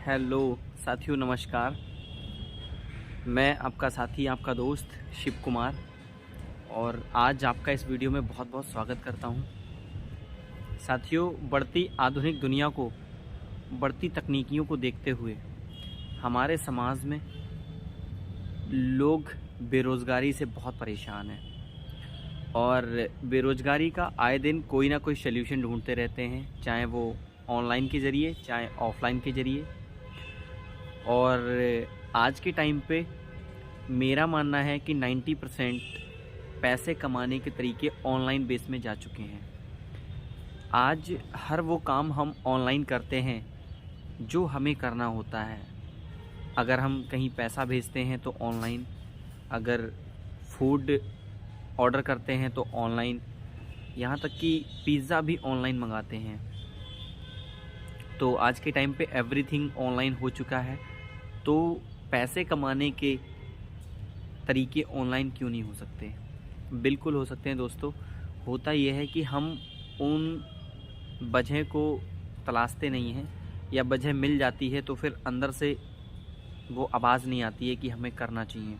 Hello साथियों, नमस्कार। मैं आपका साथी, आपका दोस्त शिव कुमार, और आज आपका इस वीडियो में बहुत बहुत स्वागत करता हूं। साथियों, बढ़ती आधुनिक दुनिया को, बढ़ती तकनीकियों को देखते हुए हमारे समाज में लोग बेरोज़गारी से बहुत परेशान हैं और बेरोज़गारी का आए दिन कोई ना कोई सल्यूशन ढूंढते रहते हैं, चाहे वो ऑनलाइन के ज़रिए चाहे ऑफलाइन के ज़रिए। और आज के टाइम पे मेरा मानना है कि 90% पैसे कमाने के तरीके ऑनलाइन बेस में जा चुके हैं। आज हर वो काम हम ऑनलाइन करते हैं जो हमें करना होता है। अगर हम कहीं पैसा भेजते हैं तो ऑनलाइन, अगर फूड ऑर्डर करते हैं तो ऑनलाइन, यहाँ तक कि पिज़्ज़ा भी ऑनलाइन मंगाते हैं। तो आज के टाइम पे एवरीथिंग ऑनलाइन हो चुका है, तो पैसे कमाने के तरीके ऑनलाइन क्यों नहीं हो सकते? बिल्कुल हो सकते हैं दोस्तों। होता यह है कि हम उन वजह को तलाशते नहीं हैं, या वजह मिल जाती है तो फिर अंदर से वो आवाज़ नहीं आती है कि हमें करना चाहिए।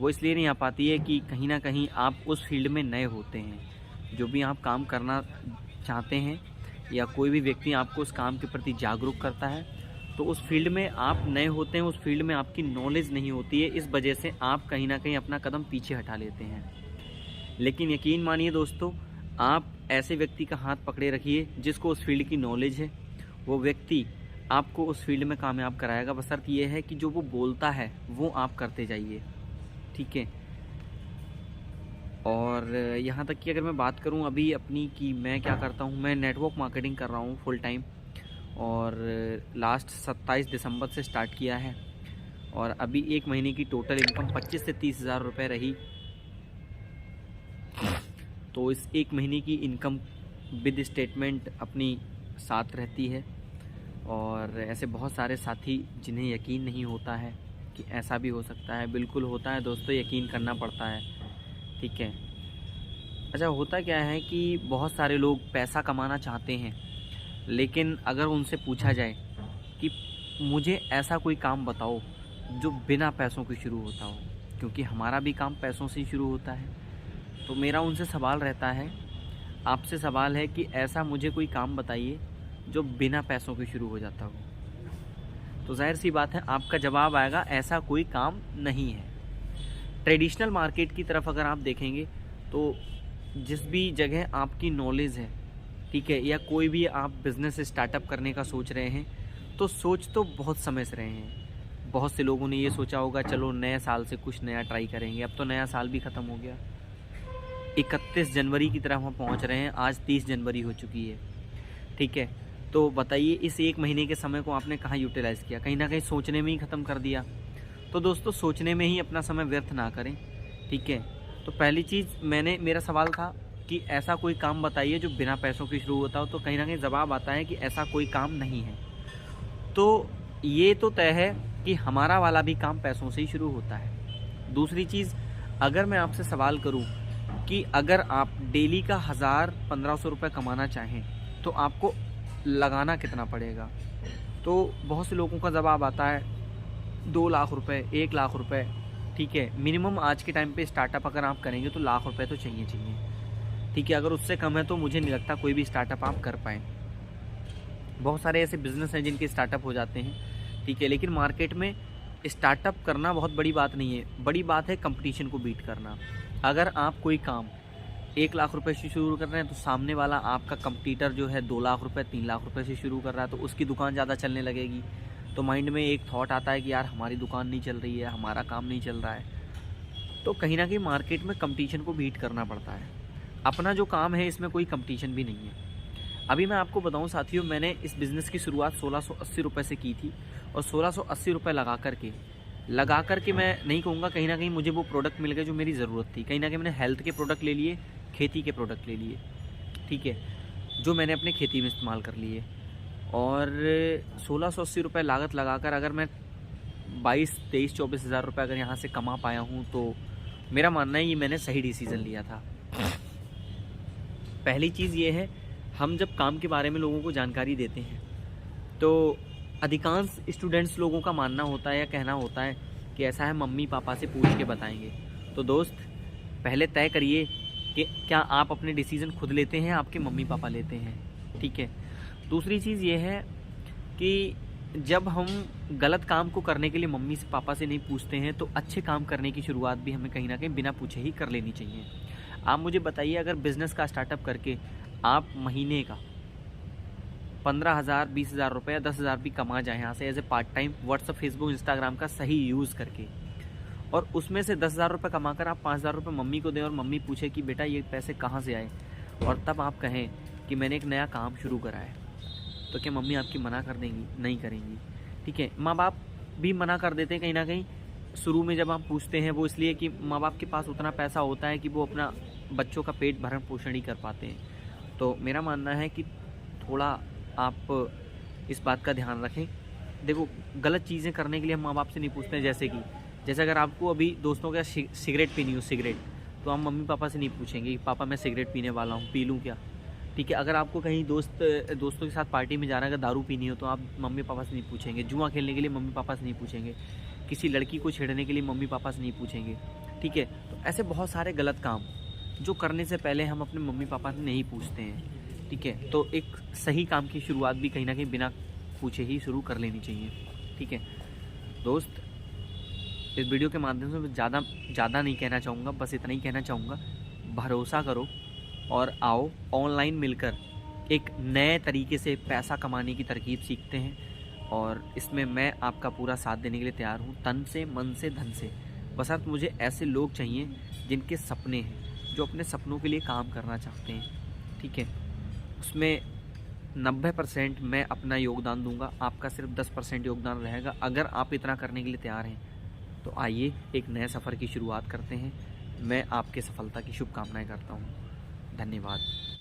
वो इसलिए नहीं आ पाती है कि कहीं ना कहीं आप उस फील्ड में नए होते हैं। जो भी आप काम करना चाहते हैं या कोई भी व्यक्ति आपको उस काम के प्रति जागरूक करता है, तो उस फील्ड में आप नए होते हैं, उस फील्ड में आपकी नॉलेज नहीं होती है। इस वजह से आप कहीं ना कहीं अपना कदम पीछे हटा लेते हैं। लेकिन यकीन मानिए दोस्तों, आप ऐसे व्यक्ति का हाथ पकड़े रखिए जिसको उस फील्ड की नॉलेज है। वो व्यक्ति आपको उस फील्ड में कामयाब कराएगा। बशर्त ये है कि जो वो बोलता है वो आप करते जाइए, ठीक है। और यहाँ तक कि अगर मैं बात करूँ अभी अपनी कि मैं क्या करता हूँ, मैं नेटवर्क मार्केटिंग कर रहा हूँ फुल टाइम, और लास्ट 27 दिसंबर से स्टार्ट किया है। और अभी एक महीने की टोटल इनकम 25 से 30 हज़ार रुपये रही। तो इस एक महीने की इनकम विद स्टेटमेंट अपनी साथ रहती है। और ऐसे बहुत सारे साथी जिन्हें यकीन नहीं होता है कि ऐसा भी हो सकता है। बिल्कुल होता है दोस्तों, यकीन करना पड़ता है, ठीक है। अच्छा, होता क्या है कि बहुत सारे लोग पैसा कमाना चाहते हैं, लेकिन अगर उनसे पूछा जाए कि मुझे ऐसा कोई काम बताओ जो बिना पैसों के शुरू होता हो, क्योंकि हमारा भी काम पैसों से ही शुरू होता है, तो मेरा उनसे सवाल रहता है, आपसे सवाल है कि ऐसा मुझे कोई काम बताइए जो बिना पैसों के शुरू हो जाता हो। तो जाहिर सी बात है आपका जवाब आएगा, ऐसा कोई काम नहीं है। ट्रेडिशनल मार्केट की तरफ अगर आप देखेंगे तो जिस भी जगह आपकी नॉलेज है, ठीक है, या कोई भी आप बिज़नेस स्टार्टअप करने का सोच रहे हैं, तो सोच तो बहुत समय से रहे हैं। बहुत से लोगों ने ये सोचा होगा चलो नए साल से कुछ नया ट्राई करेंगे। अब तो नया साल भी ख़त्म हो गया, 31 जनवरी की तरफ हम पहुंच रहे हैं, आज 30 जनवरी हो चुकी है, ठीक है। तो बताइए इस एक महीने के समय को आपने कहाँ यूटिलाइज़ किया? कहीं ना कहीं सोचने में ही ख़त्म कर दिया। तो दोस्तों, सोचने में ही अपना समय व्यर्थ ना करें, ठीक है। तो पहली चीज़, मेरा सवाल था कि ऐसा कोई काम बताइए जो बिना पैसों के शुरू होता हो, तो कहीं ना कहीं जवाब आता है कि ऐसा कोई काम नहीं है। तो ये तो तय है कि हमारा वाला भी काम पैसों से ही शुरू होता है। दूसरी चीज़, अगर मैं आपसे सवाल करूं कि अगर आप डेली का 1000-1500 रुपये कमाना चाहें तो आपको लगाना कितना पड़ेगा? तो बहुत से लोगों का जवाब आता है 2 लाख रुपए, 1 लाख रुपए, ठीक है। मिनिमम आज के टाइम पे स्टार्टअप अगर आप करेंगे तो लाख रुपए तो चाहिए, ठीक है। अगर उससे कम है तो मुझे नहीं लगता कोई भी स्टार्टअप आप कर पाएँ। बहुत सारे ऐसे बिज़नेस हैं जिनके स्टार्टअप हो जाते हैं, ठीक है। लेकिन मार्केट में स्टार्टअप करना बहुत बड़ी बात नहीं है, बड़ी बात है कंपटीशन को बीट करना। अगर आप कोई काम 1 लाख रुपए से शुरू कर रहे हैं तो सामने वाला आपका कंपटीटर जो है 2 लाख रुपए, 3 लाख रुपए से शुरू कर रहा है, तो उसकी दुकान ज़्यादा चलने लगेगी। तो माइंड में एक थॉट आता है कि यार हमारी दुकान नहीं चल रही है, हमारा काम नहीं चल रहा है। तो कहीं ना कहीं मार्केट में कंपटीशन को बीट करना पड़ता है। अपना जो काम है इसमें कोई कंपटीशन भी नहीं है। अभी मैं आपको बताऊं साथियों, मैंने इस बिज़नेस की शुरुआत 1680 रुपये से की थी, और 1680 रुपये लगा करके मैं नहीं कहूँगा, कहीं ना कहीं मुझे वो प्रोडक्ट मिल गए जो मेरी ज़रूरत थी। कहीं ना कहीं मैंने हेल्थ के प्रोडक्ट ले लिए, खेती के प्रोडक्ट ले लिए, ठीक है, जो मैंने अपने खेती में इस्तेमाल कर लिए। और 1680 रुपये लागत लगाकर अगर मैं 22-23-24 हज़ार रुपये अगर यहाँ से कमा पाया हूँ, तो मेरा मानना है ये मैंने सही डिसीज़न लिया था। पहली चीज़ ये है, हम जब काम के बारे में लोगों को जानकारी देते हैं तो अधिकांश स्टूडेंट्स लोगों का मानना होता है या कहना होता है कि ऐसा है, मम्मी पापा से पूछ के बताएंगे। तो दोस्त, पहले तय करिए कि क्या आप अपने डिसीज़न खुद लेते हैं, आपके मम्मी पापा लेते हैं, ठीक है। दूसरी चीज़ ये है कि जब हम गलत काम को करने के लिए मम्मी से पापा से नहीं पूछते हैं, तो अच्छे काम करने की शुरुआत भी हमें कहीं ना कहीं बिना पूछे ही कर लेनी चाहिए। आप मुझे बताइए, अगर बिज़नेस का स्टार्टअप करके आप महीने का 15,000, 20,000 रुपये या 10,000 भी कमा जाए यहाँ से as a part time WhatsApp, Facebook, Instagram का सही यूज़ करके, और उसमें से 10,000 रुपये कमा कर आप 5,000 रुपये मम्मी को दें और मम्मी पूछे कि बेटा ये पैसे कहाँ से आए, और तब आप कहें कि मैंने एक नया काम शुरू करा है, तो क्या मम्मी आपकी मना कर देंगी? नहीं करेंगी, ठीक है। माँ बाप भी मना कर देते हैं कहीं ना कहीं शुरू में जब हम पूछते हैं, वो इसलिए कि माँ बाप के पास उतना पैसा होता है कि वो अपना बच्चों का पेट भरण पोषण ही कर पाते हैं। तो मेरा मानना है कि थोड़ा आप इस बात का ध्यान रखें। देखो, गलत चीज़ें करने के लिए हम माँ बाप से नहीं पूछते हैं। जैसे अगर आपको अभी दोस्तों का सिगरेट पीनी हो, सिगरेट, तो हम मम्मी पापा से नहीं पूछेंगे कि पापा मैं सिगरेट पीने वाला हूँ, पी लूँ क्या, ठीक है। अगर आपको कहीं दोस्तों के साथ पार्टी में जाना है, अगर दारू पीनी हो, तो आप मम्मी पापा से नहीं पूछेंगे। जुआ खेलने के लिए मम्मी पापा से नहीं पूछेंगे। किसी लड़की को छेड़ने के लिए मम्मी पापा से नहीं पूछेंगे, ठीक है। तो ऐसे बहुत सारे गलत काम जो करने से पहले हम अपने मम्मी पापा से नहीं पूछते हैं, ठीक है। तो एक सही काम की शुरुआत भी कहीं ना कहीं बिना पूछे ही शुरू कर लेनी चाहिए, ठीक है। दोस्त, इस वीडियो के माध्यम से मैं ज़्यादा नहीं कहना चाहूँगा, बस इतना ही कहना चाहूँगा, भरोसा करो और आओ ऑनलाइन मिलकर एक नए तरीके से पैसा कमाने की तरकीब सीखते हैं, और इसमें मैं आपका पूरा साथ देने के लिए तैयार हूँ, तन से, मन से, धन से। बस मुझे ऐसे लोग चाहिए जिनके सपने हैं, जो अपने सपनों के लिए काम करना चाहते हैं, ठीक है। उसमें 90% मैं अपना योगदान दूंगा, आपका सिर्फ 10% योगदान रहेगा। अगर आप इतना करने के लिए तैयार हैं तो आइए एक नए सफ़र की शुरुआत करते हैं। मैं आपके सफलता की शुभकामनाएं करता हूँ। धन्यवाद।